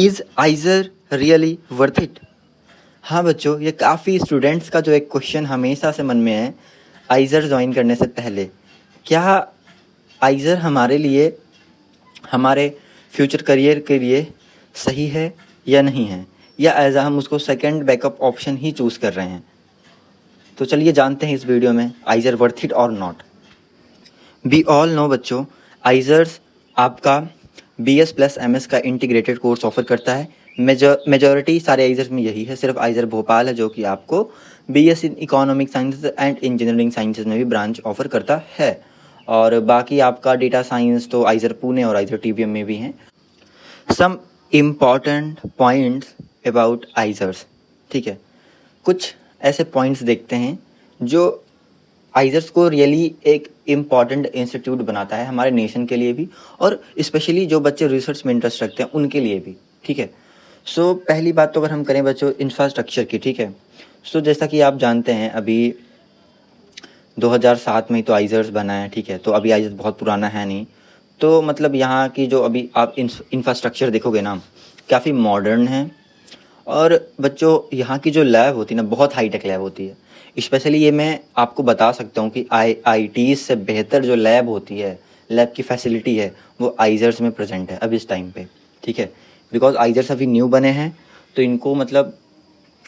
Is IISER really worth it? हाँ बच्चों, ये काफ़ी स्टूडेंट्स का जो एक क्वेश्चन हमेशा से मन में है आइज़र ज्वाइन करने से पहले। क्या आइज़र हमारे लिए, हमारे फ्यूचर करियर के लिए सही है या नहीं है, या एज हम उसको सेकंड बैकअप ऑप्शन ही चूज़ कर रहे हैं? तो चलिए जानते हैं इस वीडियो में आइज़र वर्थ इट और नॉट। वी ऑल नो बच्चों, आइज़र्स आपका BS प्लस MS का इंटीग्रेटेड कोर्स ऑफर करता है। मेजॉरिटी सारे आइज़र्स में यही है, सिर्फ आइज़र भोपाल है जो कि आपको BS in economic sciences and engineering sciences में भी ब्रांच ऑफर करता है। और बाकी आपका डेटा साइंस तो आइज़र पुणे और आइज़र TVM में भी हैं। सम इम्पॉर्टेंट पॉइंट्स अबाउट आइज़र्स, ठीक है। कुछ ऐसे पॉइंट्स देखते हैं जो आइज़र्स को रियली एक इम्पॉर्टेंट इंस्टीट्यूट बनाता है हमारे नेशन के लिए भी, और स्पेशली जो बच्चे रिसर्च में इंटरेस्ट रखते हैं उनके लिए भी, ठीक है। सो पहली बात तो अगर हम करें बच्चों इंफ्रास्ट्रक्चर की, ठीक है। सो जैसा कि आप जानते हैं अभी 2007 में ही तो आइज़र्स बना है, ठीक है। तो अभी आइज़र्स बहुत पुराना है नहीं, तो मतलब यहाँ की जो अभी आप इंफ्रास्ट्रक्चर देखोगे ना, काफ़ी मॉडर्न है। और बच्चों यहाँ की जो लैब होती है ना, बहुत हाईटेक लैब होती है। स्पेशली ये मैं आपको बता सकता हूँ कि IIT से बेहतर जो लैब होती है, लैब की फैसिलिटी है, वो आइज़र्स में प्रेजेंट है अब इस टाइम पे, ठीक है। बिकॉज आइज़र्स अभी न्यू बने हैं, तो इनको मतलब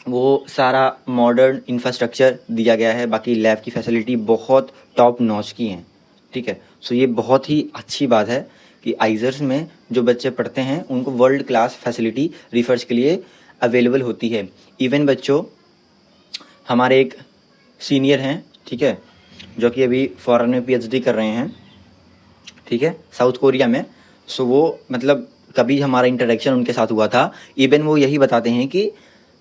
वो सारा मॉडर्न इंफ्रास्ट्रक्चर दिया गया है। बाकी लैब की फैसिलिटी बहुत टॉप नॉच की हैं, ठीक है। सो ये बहुत ही अच्छी बात है कि आइज़र्स में जो बच्चे पढ़ते हैं उनको वर्ल्ड क्लास फैसिलिटी रिसर्च के लिए अवेलेबल होती है। इवन बच्चों हमारे एक सीनियर हैं, ठीक है, जो कि अभी फॉरेन में PhD कर रहे हैं, ठीक है, साउथ कोरिया में। सो वो मतलब कभी हमारा इंटरेक्शन उनके साथ हुआ था। इवन वो यही बताते हैं कि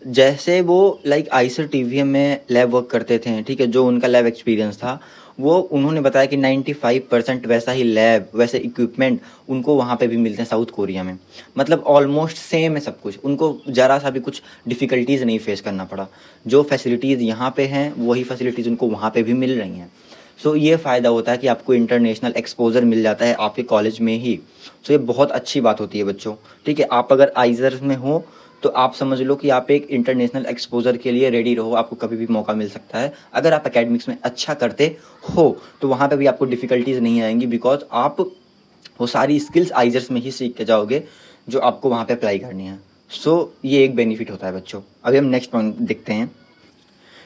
जैसे वो लाइक आइसर TVM में लैब वर्क करते थे, ठीक है, जो उनका लैब एक्सपीरियंस था, वो उन्होंने बताया कि 95% वैसा ही लैब, वैसे इक्विपमेंट उनको वहाँ पे भी मिलते हैं साउथ कोरिया में। मतलब ऑलमोस्ट सेम है सब कुछ, उनको ज़रा सा भी कुछ डिफ़िकल्टीज़ नहीं फेस करना पड़ा। जो फैसिलिटीज़ यहाँ पे हैं वही फैसिलिटीज़ उनको वहाँ पे भी मिल रही हैं। सो ये फ़ायदा होता है कि आपको इंटरनेशनल एक्सपोजर मिल जाता है आपके कॉलेज में ही। सो ये बहुत अच्छी बात होती है बच्चों, ठीक है। आप अगर आइज़र्स में हो तो आप समझ लो कि आप एक इंटरनेशनल एक्सपोजर के लिए रेडी रहो, आपको कभी भी मौका मिल सकता है। अगर आप एकेडमिक्स में अच्छा करते हो तो वहाँ पे भी आपको डिफ़िकल्टीज़ नहीं आएंगी, बिकॉज आप वो सारी स्किल्स आइज़र्स में ही सीख के जाओगे जो आपको वहाँ पे अप्लाई करनी है। सो ये एक बेनिफिट होता है बच्चों। अभी हम नेक्स्ट पॉइंट देखते हैं।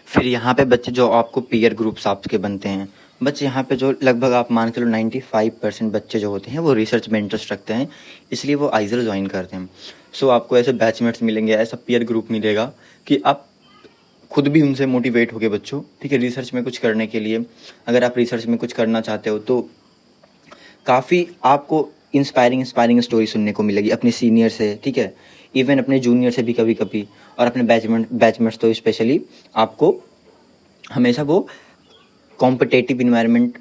फिर यहाँ पे बच्चे जो आपको पीयर ग्रुप्स आपके बनते हैं, बच्चे यहाँ पे जो लगभग आप मान के लो 95% बच्चे जो होते हैं वो रिसर्च में इंटरेस्ट रखते हैं, इसलिए वो आइज़र ज्वाइन करते हैं। सो आपको ऐसे बैचमेट्स मिलेंगे, ऐसा पीयर ग्रुप मिलेगा कि आप खुद भी उनसे मोटिवेट होगे बच्चों, ठीक है, रिसर्च में कुछ करने के लिए। अगर आप रिसर्च में कुछ करना चाहते हो तो काफ़ी आपको इंस्पायरिंग स्टोरी सुनने को मिलेगी अपने सीनियर से, ठीक है, इवन अपने जूनियर से भी कभी कभी, और अपने बैचमेट्स तो स्पेशली आपको हमेशा वो कॉम्पिटेटिव इन्वायरमेंट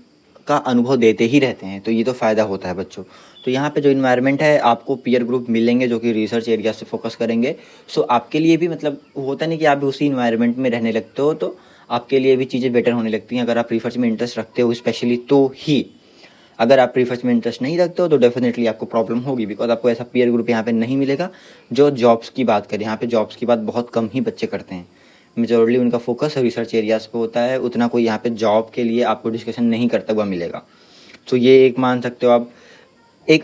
का अनुभव देते ही रहते हैं। तो ये तो फ़ायदा होता है बच्चों। तो यहाँ पे जो इन्वायरमेंट है, आपको पीयर ग्रुप मिलेंगे जो कि रिसर्च एरिया से फोकस करेंगे। सो आपके लिए भी मतलब होता नहीं कि आप भी उसी इन्वायरमेंट में रहने लगते हो तो आपके लिए भी चीज़ें बेटर होने लगती हैं अगर आप रिसर्च में इंटरेस्ट रखते हो स्पेशली तो ही। अगर आप रिसर्च में इंटरेस्ट नहीं रखते हो तो डेफिनेटली आपको प्रॉब्लम होगी, बिकॉज आपको ऐसा पीयर ग्रुप यहाँ पे नहीं मिलेगा। जो जॉब्स की बात करें, यहाँ पे जॉब्स की बात बहुत कम ही बच्चे करते हैं। मेजॉरिटी उनका फोकस रिसर्च एरियाज़ पे होता है, उतना कोई यहाँ पे जॉब के लिए आपको डिस्कशन नहीं करता हुआ मिलेगा। तो ये एक मान सकते हो आप, एक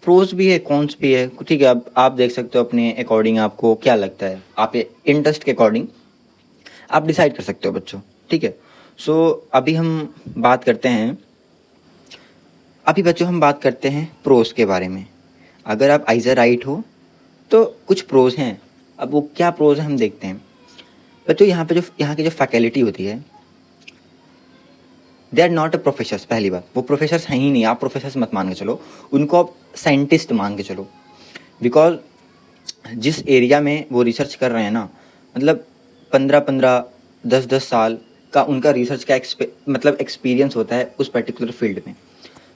प्रोज भी है कॉन्स भी है, ठीक है। अब आप देख सकते हो अपने अकॉर्डिंग आपको क्या लगता है, आप इंटरेस्ट के अकॉर्डिंग आप डिसाइड कर सकते हो बच्चों, ठीक है। सो अभी हम बात करते हैं, अभी बच्चों हम बात करते हैं प्रोज के बारे में। अगर आप आइज़र राइट हो तो कुछ प्रोज हैं। अब वो क्या प्रोज हैं हम देखते हैं बच्चों। यहाँ पे जो यहाँ की जो फैकल्टी होती है, they are not a professors. पहली बात, वो प्रोफेसर्स हैं ही नहीं, आप प्रोफेसर्स मत मान के चलो उनको, आप साइंटिस्ट मान के चलो। बिकॉज जिस एरिया में वो रिसर्च कर रहे हैं ना, मतलब 15-15 10-10 साल का उनका रिसर्च का मतलब एक्सपीरियंस होता है उस पर्टिकुलर फील्ड में।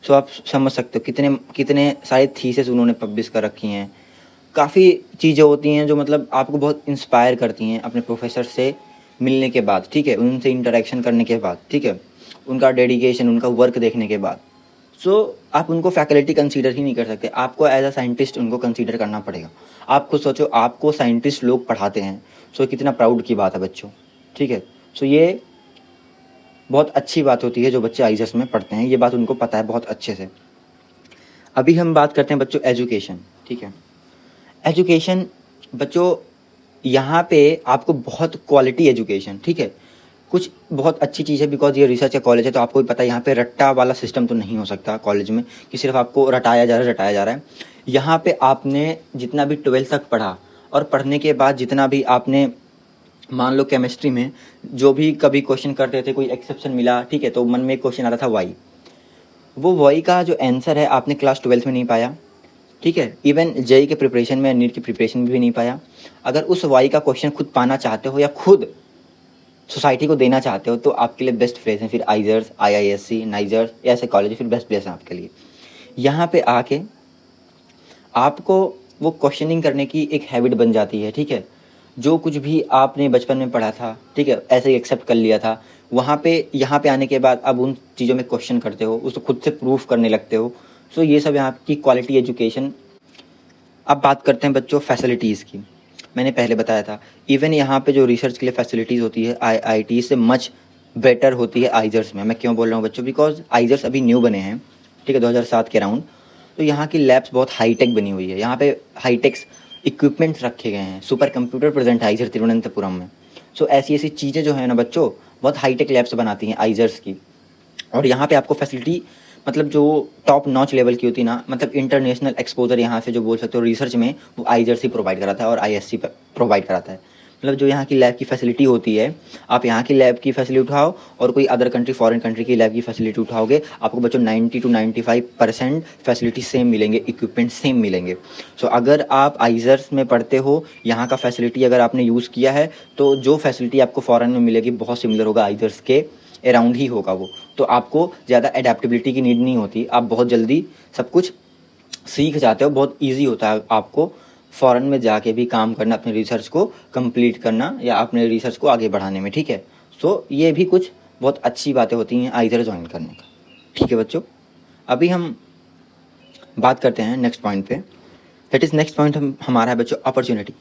सो आप समझ सकते हो कितने कितने सारे थीसिस उन्होंने पब्लिश कर रखी हैं। काफ़ी चीज़ें होती हैं जो मतलब आपको बहुत इंस्पायर करती हैं अपने प्रोफेसर से मिलने के बाद, ठीक है, उनसे इंटरेक्शन करने के बाद, ठीक है, उनका डेडिकेशन, उनका वर्क देखने के बाद। सो आप उनको फैकल्टी कंसीडर ही नहीं कर सकते, आपको एज अ साइंटिस्ट उनको कंसीडर करना पड़ेगा। आप खुद सोचो, आपको साइंटिस्ट लोग पढ़ाते हैं, सो कितना प्राउड की बात है बच्चों, ठीक है। सो ये बहुत अच्छी बात होती है जो बच्चे आईजेएस में पढ़ते हैं, ये बात उनको पता है बहुत अच्छे से। अभी हम बात करते हैं बच्चों एजुकेशन, ठीक है। एजुकेशन बच्चों, यहाँ पे आपको बहुत क्वालिटी एजुकेशन, ठीक है, कुछ बहुत अच्छी चीज़ है, बिकॉज ये रिसर्च का कॉलेज है, तो आपको भी पता है यहाँ पे रट्टा वाला सिस्टम तो नहीं हो सकता कॉलेज में कि सिर्फ आपको रटाया जा रहा है। यहाँ पे आपने जितना भी 12th तक पढ़ा और पढ़ने के बाद जितना भी आपने, मान लो केमिस्ट्री में जो भी कभी क्वेश्चन करते थे, कोई एक्सेप्शन मिला, ठीक है, तो मन में एक क्वेश्चन आता था वाई, वो वाई का जो आंसर है आपने क्लास 12th में नहीं पाया, ठीक है। इवन जेई के प्रिपरेशन में, नीट की प्रिपरेशन में भी नहीं पाया। अगर उस वाई का क्वेश्चन खुद पाना चाहते हो या खुद सोसाइटी को देना चाहते हो, तो आपके लिए बेस्ट प्लेस है फिर आइजर्स, आईआईएससी, नाइजर्स, ऐसे कॉलेज फिर बेस्ट प्लेस है आपके लिए। यहाँ पे आके आपको वो क्वेश्चनिंग करने की एक हैबिट बन जाती है, ठीक है। जो कुछ भी आपने बचपन में पढ़ा था, ठीक है, ऐसे ही एक्सेप्ट कर लिया था, वहाँ पे यहाँ पे आने के बाद अब उन चीज़ों में क्वेश्चन करते हो, उसको खुद से प्रूफ करने लगते हो। सो ये सब यहाँ की क्वालिटी एजुकेशन। अब बात करते हैं बच्चों फैसिलिटीज़ की। मैंने पहले बताया था, इवन यहाँ पे जो रिसर्च के लिए फैसिलिटीज़ होती है आईआईटी से मच बेटर होती है आइजर्स में। मैं क्यों बोल रहा हूँ बच्चों, बिकॉज आइजर्स अभी न्यू बने हैं, ठीक है, 2007 के अराउंड। तो यहाँ की लैब्स बहुत हाईटेक बनी हुई है, यहाँ पे हाईटेक्स इक्विपमेंट्स रखे गए हैं, सुपर कंप्यूटर प्रेजेंट है आइजर तिरुवनंतपुरम में। सो ऐसी ऐसी चीज़ें जो है ना बच्चों, बहुत हाईटेक लैब्स बनाती हैं आइजर्स की। और यहाँ पे आपको फैसिलिटी मतलब जो टॉप नॉच लेवल की होती है ना, मतलब इंटरनेशनल एक्सपोजर यहाँ से जो बोल सकते हो रिसर्च में, वो आईजर्स प्रोवाइड कराता है और आईएससी प्रोवाइड कराता है। मतलब जो यहाँ की लैब की फैसिलिटी होती है, आप यहाँ की लैब की फैसिलिटी उठाओ और कोई अदर कंट्री, फॉरेन कंट्री की लैब की फैसिलिटी उठाओगे, आपको बच्चों 90 to 95% फैसिलिटी सेम मिलेंगे, इक्विपमेंट सेम मिलेंगे। सो अगर आप आइजर्स में पढ़ते हो, यहाँ का फैसिलिटी अगर आपने यूज़ किया है, तो जो फैसिलिटी आपको फॉरेन में मिलेगी बहुत सिमिलर होगा, आइजर्स के अराउंड ही होगा वो। तो आपको ज़्यादा एडेप्टेबिलिटी की नीड नहीं होती, आप बहुत जल्दी सब कुछ सीख जाते हो, बहुत ईजी होता है आपको फ़ॉरेन में जाके भी काम करना, अपने रिसर्च को कंप्लीट करना या अपने रिसर्च को आगे बढ़ाने में, ठीक है। सो ये भी कुछ बहुत अच्छी बातें होती हैं आइजर ज्वाइन करने का, ठीक है बच्चों। अभी हम बात करते हैं नेक्स्ट पॉइंट पे, दैट इज़ नेक्स्ट पॉइंट हमारा है बच्चों अपॉर्चुनिटी।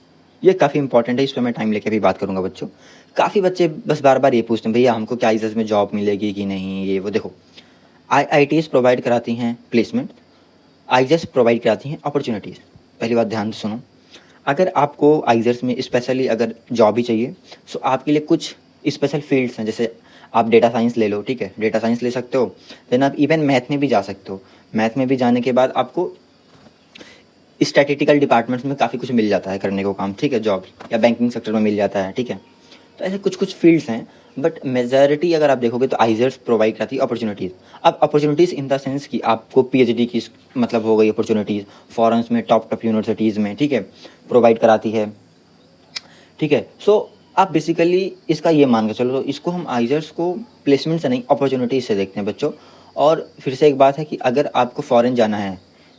ये काफ़ी इंपॉर्टेंट है, इस पर मैं टाइम लेके भी बात करूँगा बच्चों। काफ़ी बच्चे बस बार बार ये पूछते हैं, भैया हमको क्या आइजर्स में जॉब मिलेगी कि नहीं, ये वो। देखो, आईआईटीज़ प्रोवाइड कराती हैं प्लेसमेंट, आइजर्स प्रोवाइड कराती हैं अपॉर्चुनिटीज़। पहली बात ध्यान से सुनो, अगर आपको आइजर्स में स्पेशली अगर जॉब ही चाहिए, सो आपके लिए कुछ स्पेशल फील्ड्स हैं, जैसे आप डेटा साइंस ले लो, ठीक है, डेटा साइंस ले सकते हो। देन आप इवन मैथ में भी जा सकते हो। मैथ में भी जाने के बाद आपको स्टैटिस्टिकल डिपार्टमेंट्स में काफ़ी कुछ मिल जाता है करने को काम, ठीक है, जॉब, या बैंकिंग सेक्टर में मिल जाता है, ठीक है। तो ऐसे कुछ कुछ फील्ड्स हैं, बट मेजॉरिटी अगर आप देखोगे तो आइजर्स प्रोवाइड कराती है अपॉर्चुनिटीज़। अब अपॉर्चुनिटीज़ इन द सेंस कि आपको पीएचडी की मतलब हो गई अपॉर्चुनिटीज़, फॉरेन्स में टॉप टॉप यूनिवर्सिटीज़ में, ठीक है, प्रोवाइड कराती है, ठीक है। सो आप बेसिकली इसका ये मान के चलो, तो इसको हम आइजर्स को प्लेसमेंट से नहीं अपॉर्चुनिटीज़ से देखते हैं बच्चों। और फिर से एक बात है कि अगर आपको फ़ॉरेन जाना है,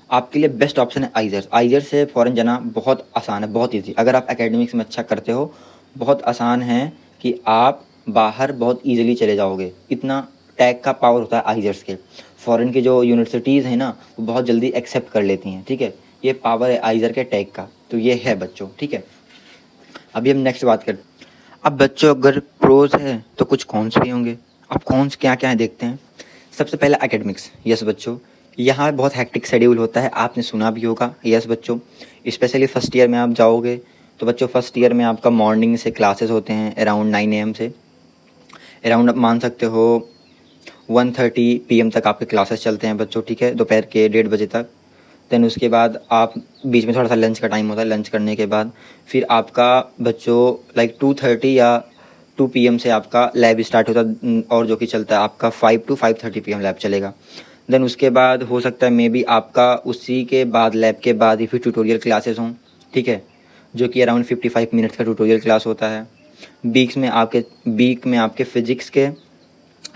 आपके लिए बेस्ट ऑप्शन है आइजर्स। आइजर्स से फ़ॉरेन जाना बहुत आसान है, बहुत ईजी। अगर आप एकेडमिक्स में अच्छा करते हो, बहुत आसान है कि आप बाहर बहुत ईजिली चले जाओगे, इतना टैग का पावर होता है आइजर्स के। फ़ॉरेन की जो यूनिवर्सिटीज़ हैं ना, वो बहुत जल्दी एक्सेप्ट कर लेती हैं, ठीक है। ये पावर है आइजर के टैग का, तो ये है बच्चों, ठीक है। अभी हम नेक्स्ट बात करते हैं। अब बच्चों अगर प्रोज है तो कुछ कॉन्स भी होंगे। अब कॉन्स क्या क्या है देखते हैं। सबसे पहला एकेडमिक्स, यस बच्चों, यहाँ बहुत हैक्टिक शेड्यूल होता है, आपने सुना भी होगा, यस बच्चों। स्पेशली फर्स्ट ईयर में आप जाओगे तो बच्चों फर्स्ट ईयर में आपका मॉर्निंग से क्लासेस होते हैं अराउंड 9 AM से, अराउंड आप मान सकते हो 1:30 PM तक आपके क्लासेस चलते हैं बच्चों, ठीक है, दोपहर के 1:30 बजे तक। देन उसके बाद आप बीच में थोड़ा सा लंच का टाइम होता है, लंच करने के बाद फिर आपका बच्चों लाइक 2:30 या 2 PM से आपका लैब स्टार्ट होता है, और जो कि चलता है आपका 5 to 5:30 PM लैब चलेगा। देन उसके बाद हो सकता है मे बी आपका उसी के बाद लैब के बाद ही फिर ट्यूटोरियल क्लासेस हों, ठीक है, जो कि अराउंड 55 मिनट्स का ट्यूटोरियल क्लास होता है। वीक में आपके फिजिक्स के,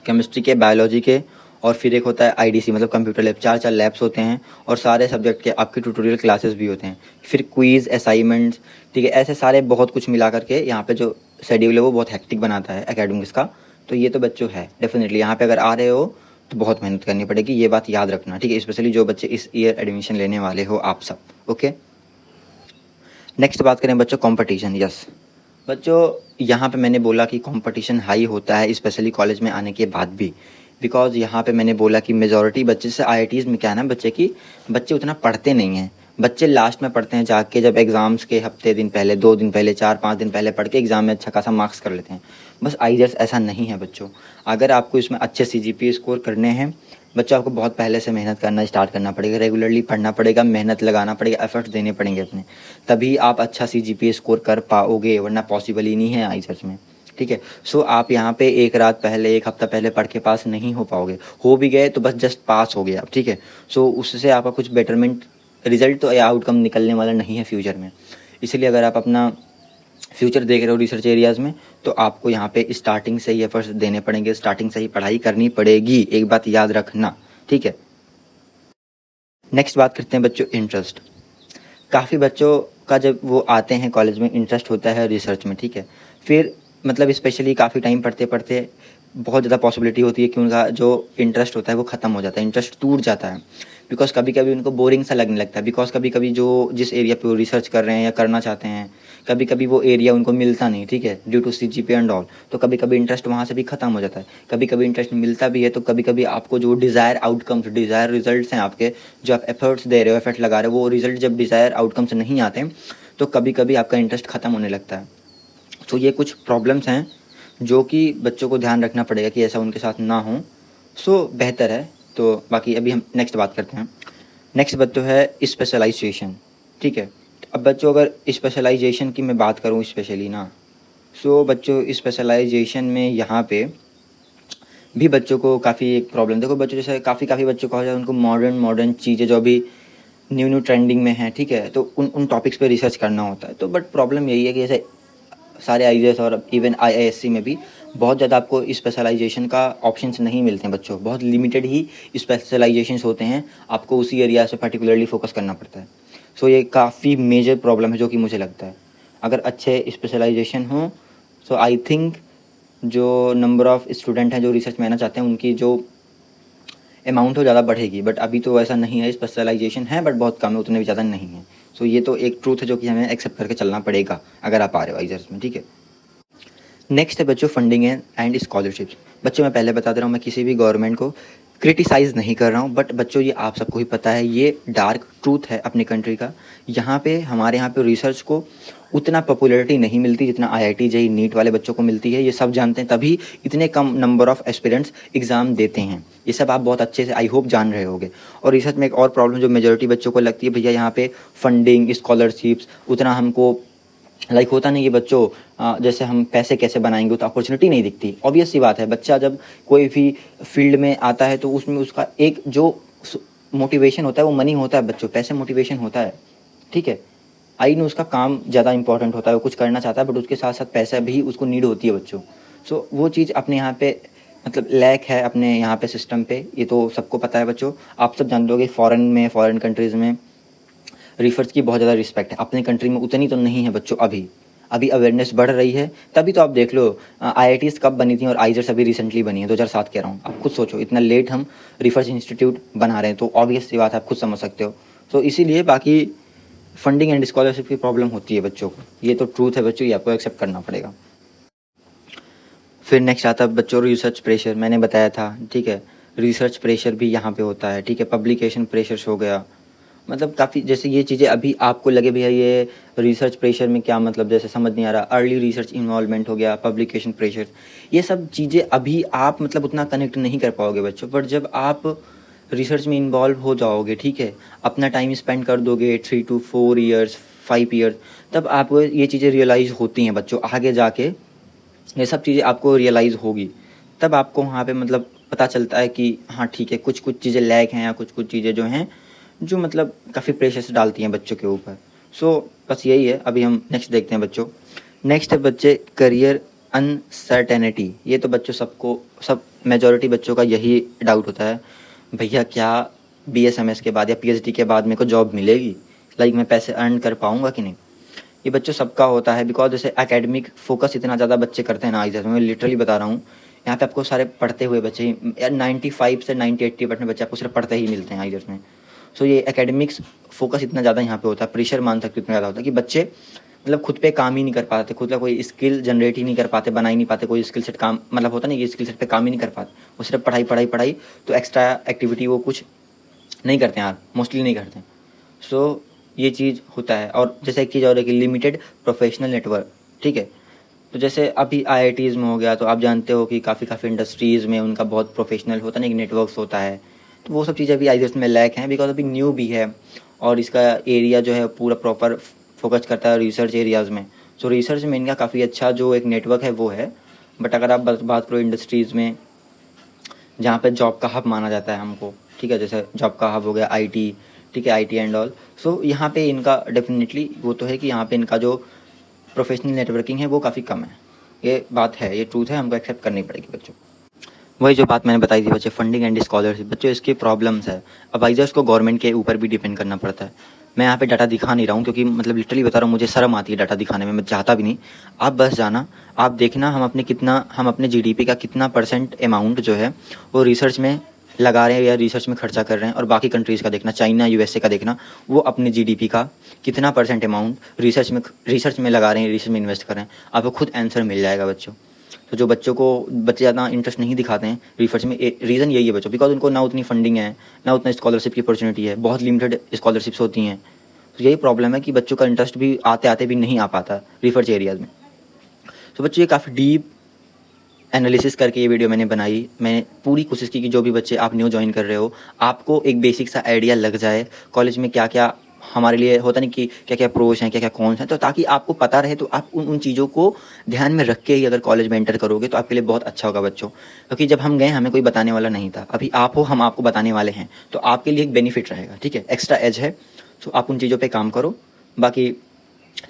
केमिस्ट्री के, बायोलॉजी के, और फिर एक होता है आईडीसी मतलब कंप्यूटर लैब। 4 लैब्स होते हैं और सारे सब्जेक्ट के आपके ट्यूटोरियल क्लासेस भी होते हैं। फिर क्विज़, असाइनमेंट्स, ठीक है, ऐसे सारे बहुत कुछ मिला करके यहाँ पे जो शेड्यूल है वो बहुत हेक्टिक बनाता है एकेडमिक्स का। तो ये तो बच्चों है डेफिनेटली, यहाँ पे अगर आ रहे हो तो बहुत मेहनत करनी पड़ेगी, ये बात याद रखना, ठीक है। स्पेशली जो बच्चे इस ईयर एडमिशन लेने वाले हो आप सब, ओके। नेक्स्ट बात करें बच्चों कंपटीशन। यस बच्चों, यहाँ पे मैंने बोला कि कंपटीशन हाई होता है स्पेशली कॉलेज में आने के बाद भी, बिकॉज यहाँ पे मैंने बोला कि मेजॉरिटी बच्चे से आईआईटीज़ में क्या है ना बच्चे की, बच्चे उतना पढ़ते नहीं हैं। बच्चे लास्ट में पढ़ते हैं जाके, जब एग्ज़ाम्स के हफ्ते दिन पहले, 2 दिन पहले, 4-5 दिन पहले पढ़ के एग्ज़ाम में अच्छा खासा मार्क्स कर लेते हैं। बस आईजेएस ऐसा नहीं है बच्चों। अगर आपको इसमें अच्छे सीजीपीए स्कोर करने हैं बच्चों, आपको बहुत पहले से मेहनत करना स्टार्ट करना पड़ेगा, रेगुलरली पढ़ना पड़ेगा, मेहनत लगाना पड़ेगा, एफर्ट्स देने पड़ेंगे अपने, तभी आप अच्छा सीजीपीए स्कोर कर पाओगे, वरना पॉसिबल ही नहीं है आईजेएस में, ठीक है। सो आप यहाँ पे एक रात पहले, एक हफ्ता पहले पढ़ के पास नहीं हो पाओगे, हो भी गए तो बस जस्ट पास हो गए आप, ठीक है। सो उससे आपका कुछ बेटरमेंट रिजल्ट तो या आउटकम निकलने वाला नहीं है फ्यूचर में। इसलिए अगर आप अपना फ्यूचर देख रहे हो रिसर्च एरियाज़ में, तो आपको यहाँ पे स्टार्टिंग से ही एफर्ट्स देने पड़ेंगे, स्टार्टिंग से ही पढ़ाई करनी पड़ेगी, एक बात याद रखना, ठीक है। नेक्स्ट बात करते हैं बच्चों इंटरेस्ट। काफ़ी बच्चों का जब वो आते हैं कॉलेज में इंटरेस्ट होता है रिसर्च में, ठीक है। फिर मतलब स्पेशली काफ़ी टाइम पढ़ते पढ़ते बहुत ज़्यादा पॉसिबिलिटी होती है कि उनका जो इंटरेस्ट होता है वो ख़त्म हो जाता है, इंटरेस्ट टूट जाता है। बिकॉज़ कभी कभी उनको बोरिंग सा लगने लगता है, बिकॉज़ कभी कभी जो जिस एरिया पे वो रिसर्च कर रहे हैं या करना चाहते हैं, कभी कभी वो एरिया उनको मिलता नहीं, ठीक है, due to CGPA and all. तो कभी कभी इंटरेस्ट वहाँ से भी ख़त्म हो जाता है। कभी कभी इंटरेस्ट मिलता भी है तो कभी कभी आपको जो डिज़ायर आउटकम्स, डिज़ायर रिजल्ट्स हैं आपके, जो आप एफर्ट्स दे रहे हो, एफर्ट लगा रहे हो, वो रिजल्ट जब डिज़ायर आउटकम्स नहीं आते तो कभी कभी आपका इंटरेस्ट ख़त्म होने लगता है। तो ये कुछ प्रॉब्लम्स हैं जो कि बच्चों को ध्यान रखना पड़ेगा कि ऐसा उनके साथ ना हो, सो बेहतर है। तो बाकी अभी हम नेक्स्ट बात करते हैं। नेक्स्ट बच्चों है स्पेशलाइजेशन, ठीक है। अब बच्चों अगर स्पेशलाइजेशन की मैं बात करूँ स्पेशली ना, सो बच्चों स्पेशलाइजेशन में यहाँ पे भी बच्चों को काफ़ी एक प्रॉब्लम, देखो बच्चों जैसे काफ़ी बच्चों को हो जाए, उनको मॉडर्न चीज़ें जो अभी न्यू ट्रेंडिंग में है, ठीक है, तो उन टॉपिक्स पे रिसर्च करना होता है। तो बट प्रॉब्लम यही है कि जैसे सारे आईएएस और इवन आईआईएससी में भी बहुत ज़्यादा आपको स्पेशलाइजेशन का ऑप्शंस नहीं मिलते हैं बच्चों, बहुत लिमिटेड ही स्पेशलाइजेशंस होते हैं, आपको उसी एरिया से पर्टिकुलरली फोकस करना पड़ता है। सो ये काफ़ी मेजर प्रॉब्लम है जो कि मुझे लगता है। अगर अच्छे स्पेशलाइजेशन हो, सो आई थिंक जो नंबर ऑफ़ स्टूडेंट हैं जो रिसर्च में आना चाहते हैं उनकी जो अमाउंट हो ज़्यादा बढ़ेगी। बट अभी तो ऐसा नहीं है, स्पेशलाइजेशन है बट बहुत कम है, उतने भी ज़्यादा नहीं है। सो ये तो एक ट्रूथ है जो कि हमें एक्सेप्ट करके चलना पड़ेगा अगर आप आ रहे हो आईजर्स में, ठीक है। नेक्स्ट है बच्चों फंडिंग एंड स्कॉलरशिप्स। बच्चों मैं पहले बता दे रहा हूँ, मैं किसी भी गवर्नमेंट को क्रिटिसाइज़ नहीं कर रहा हूँ, बट बच्चों ये आप सबको ही पता है, ये डार्क ट्रूथ है अपनी कंट्री का। यहाँ पे हमारे यहाँ पे रिसर्च को उतना पॉपुलैरिटी नहीं मिलती जितना आईआईटी जेईई नीट वाले बच्चों को मिलती है, ये सब जानते हैं, तभी इतने कम नंबर ऑफ़ एस्पिरेंट्स एग्ज़ाम देते हैं। ये सब आप बहुत अच्छे से आई होप जान रहे होगे। और रिसर्च में एक और प्रॉब्लम जो मेजॉरिटी बच्चों को लगती है, भैया यहाँ पे फंडिंग, स्कॉलरशिप्स उतना हमको लाइक होता नहीं है बच्चों, जैसे हम पैसे कैसे बनाएंगे, तो अपॉर्चुनिटी नहीं दिखती। ऑब्वियस सी बात है, बच्चा जब कोई भी फील्ड में आता है तो उसमें उसका एक जो मोटिवेशन होता है वो मनी होता है बच्चों, पैसे मोटिवेशन होता है, ठीक है। आई नो उसका काम ज़्यादा इंपॉर्टेंट होता है, वो कुछ करना चाहता है, बट उसके साथ साथ पैसा भी उसको नीड होती है बच्चों। सो वो चीज़ अपने यहाँ पे मतलब लैक है अपने यहाँ पे सिस्टम पे, ये तो सबको पता है बच्चों। आप सब जानते होगे फॉरेन कंट्रीज़ में रिसर्च की बहुत ज़्यादा रिस्पेक्ट है, अपने कंट्री में उतनी तो नहीं है बच्चों। अभी अभी अवेयरनेस बढ़ रही है, तभी तो आप देख लो आईआईटीज़ कब बनी थी और आईजर्स अभी रिसेंटली बनी है, 2007 कह रहा हूँ। आप खुद सोचो, इतना लेट हम रिसर्च इंस्टीट्यूट बना रहे हैं, तो ऑब्वियस सी बात है, आप खुद समझ सकते हो। तो इसीलिए बाकी फंडिंग एंड स्कॉलरशिप की प्रॉब्लम होती है बच्चों को, ये तो ट्रूथ है बच्चों, ये आपको एक्सेप्ट करना पड़ेगा। फिर नेक्स्ट आता है बच्चों रिसर्च प्रेशर, मैंने बताया था, ठीक है। रिसर्च प्रेशर भी यहाँ पे होता है, ठीक है। पब्लिकेशन प्रेशर्स हो गया, मतलब काफ़ी जैसे ये चीज़ें अभी आपको लगे भैया ये रिसर्च प्रेशर में क्या मतलब, जैसे समझ नहीं आ रहा। अर्ली रिसर्च इन्वॉल्वमेंट हो गया, पब्लिकेशन प्रेशर, ये सब चीज़ें अभी आप मतलब उतना कनेक्ट नहीं कर पाओगे बच्चों। बट जब आप रिसर्च में इन्वॉल्व हो जाओगे, ठीक है, अपना टाइम स्पेंड कर दोगे 3 to 4 ईयर्स, 5 ईयर्स, तब आपको ये चीज़ें रियलाइज़ होती हैं बच्चों। आगे जाके ये सब चीज़ें आपको रियलाइज़ होगी, तब आपको वहाँ पे मतलब पता चलता है कि हाँ ठीक है, कुछ चीज़ें लैक हैं या कुछ चीज़ें जो हैं जो मतलब काफ़ी प्रेशर डालती हैं बच्चों के ऊपर। सो बस यही है। अभी हम नेक्स्ट देखते हैं बच्चों। नेक्स्ट है बच्चे करियर अनसर्टेनिटी। ये तो बच्चों सबको, सब मेजॉरिटी बच्चों का यही डाउट होता है, भैया क्या बीएसएमएस के बाद या पीएचडी के बाद मेरे को जॉब मिलेगी, लाइक मैं पैसे अर्न कर पाऊँगा कि नहीं। ये बच्चों सबका होता है, बिकॉज जैसे एकेडमिक फोकस इतना ज़्यादा बच्चे करते हैं ना, इधर मैं लिटरली बता रहा हूँ, यहाँ पे आपको सारे पढ़ते हुए बच्चे ही 95 से 90-80% बच्चे आपको सिर्फ पढ़ते ही मिलते हैं आइजर्स में। सो ये एकेडमिक्स फोकस इतना ज़्यादा यहाँ पे होता है, प्रेशर मान सकते हो इतना ज़्यादा होता है कि बच्चे मतलब खुद पे काम ही नहीं कर पाते, खुद का कोई स्किल जनरेट ही नहीं कर पाते, बना ही नहीं पाते, कोई स्किल सेट काम मतलब होता नहीं कि स्किल सेट पे काम ही नहीं कर पाते, वो सिर्फ पढ़ाई पढ़ाई पढ़ाई। तो एक्स्ट्रा एक्टिविटी वो कुछ नहीं करते हैं यार, मोस्टली नहीं करते हैं। सो ये चीज़ होता है। और जैसे एक चीज़ और है कि लिमिटेड प्रोफेशनल नेटवर्क, ठीक है। तो जैसे अभी आईआईटीज़ में हो गया, तो आप जानते हो कि काफ़ी इंडस्ट्रीज़ में उनका बहुत प्रोफेशनल होता है ना, एक नेटवर्क्स होता है। तो वो सब चीज़ें अभी आइजर्स में लैक हैं, बिकॉज अभी न्यू भी है और इसका एरिया जो है पूरा प्रॉपर फोकस करता है रिसर्च एरियाज़ में। सो रिसर्च में इनका काफ़ी अच्छा जो एक नेटवर्क है वो है। बट अगर आप बात करो इंडस्ट्रीज़ में, जहाँ पे जॉब का हब माना जाता है हमको, ठीक है, जैसे जॉब का हब हो गया आईटी, ठीक है, आईटी एंड ऑल। सो यहाँ पे इनका डेफिनेटली वो तो है कि यहाँ पे इनका जो प्रोफेशनल नेटवर्किंग है वो काफ़ी कम है। ये बात है, ये ट्रूथ है, हमको एक्सेप्ट करनी पड़ेगी बच्चों। वही जो बात मैंने बताई थी बच्चे, फंडिंग एंड स्कॉलरशिप, बच्चों इसकी प्रॉब्लम्स है। अब आइजर्स को गवर्नमेंट के ऊपर भी डिपेंड करना पड़ता है। मैं यहाँ पे डाटा दिखा नहीं रहा हूँ क्योंकि मतलब लिटरली बता रहा हूँ, मुझे शर्म आती है डाटा दिखाने में, मैं चाहता भी नहीं। आप बस जाना, आप देखना हम अपने जीडीपी का कितना परसेंट अमाउंट जो है वो रिसर्च में लगा रहे हैं या रिसर्च में खर्चा कर रहे हैं। और बाकी कंट्रीज़ का देखना, चाइना यूएसए का देखना, वो अपने जीडीपी का कितना परसेंट अमाउंट रिसर्च में लगा रहे हैं, रिसर्च में इन्वेस्ट कर रहे हैं। आपको खुद आंसर मिल जाएगा बच्चों। तो जो बच्चे ज़्यादा इंटरेस्ट नहीं दिखाते हैं रिसर्च में, रीज़न यही है बच्चों, बिकॉज उनको ना उतनी फंडिंग है, ना उतना स्कॉलरशिप की अपॉर्चुनिटी है, बहुत लिमिटेड स्कॉलरशिप्स होती हैं। तो यही प्रॉब्लम है कि बच्चों का इंटरेस्ट भी आते आते भी नहीं आ पाता रिसर्च एरियाज़ में। तो बच्चों ये काफ़ी डीप एनालिसिस करके ये वीडियो मैंने बनाई। मैंने पूरी कोशिश की कि जो भी बच्चे आप न्यू ज्वाइन कर रहे हो, आपको एक बेसिक सा आइडिया लग जाए कॉलेज में क्या क्या हमारे लिए होता नहीं कि क्या क्या प्रोज हैं, क्या क्या कॉन्स हैं, तो ताकि आपको पता रहे। तो आप उन चीज़ों को ध्यान में रख के ही अगर कॉलेज में एंटर करोगे तो आपके लिए बहुत अच्छा होगा बच्चों। क्योंकि जब हम गए हमें कोई बताने वाला नहीं था, अभी आप हो, हम आपको बताने वाले हैं, तो आपके लिए एक बेनिफिट रहेगा, ठीक है, एक्स्ट्रा एज है। तो आप उन चीज़ों पर काम करो। बाकी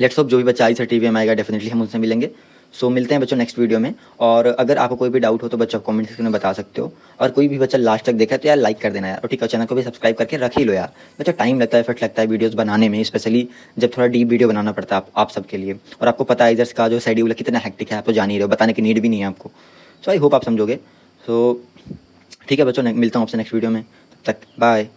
लेट्स होप जो भी बच्चा ICER-TVM आएगा डेफिनेटली हम उनसे मिलेंगे। सो मिलते हैं बच्चों नेक्स्ट वीडियो में। और अगर आपको कोई भी डाउट हो तो बच्चों कमेंट सेक्शन में बता सकते हो। और कोई भी बच्चा लास्ट तक देखा है तो यार लाइक कर देना यार, और ठीक है, चैनल को भी सब्सक्राइब करके रख ही लो यार। बच्चा टाइम लगता है, एफर्ट लगता है वीडियोस बनाने में, स्पेशली जब थोड़ा डीप वीडियो बनाना पड़ता है आप सबके लिए। और आपको पता है इधर का जो शेड्यूल है कितना हेक्टिक है, आप तो जान ही रहे हो, बताने की नीड भी नहीं है आपको। सो आई होप आप समझोगे। सो ठीक है बच्चों, मिलता हूँ आपसे नेक्स्ट वीडियो में, तब तक बाय।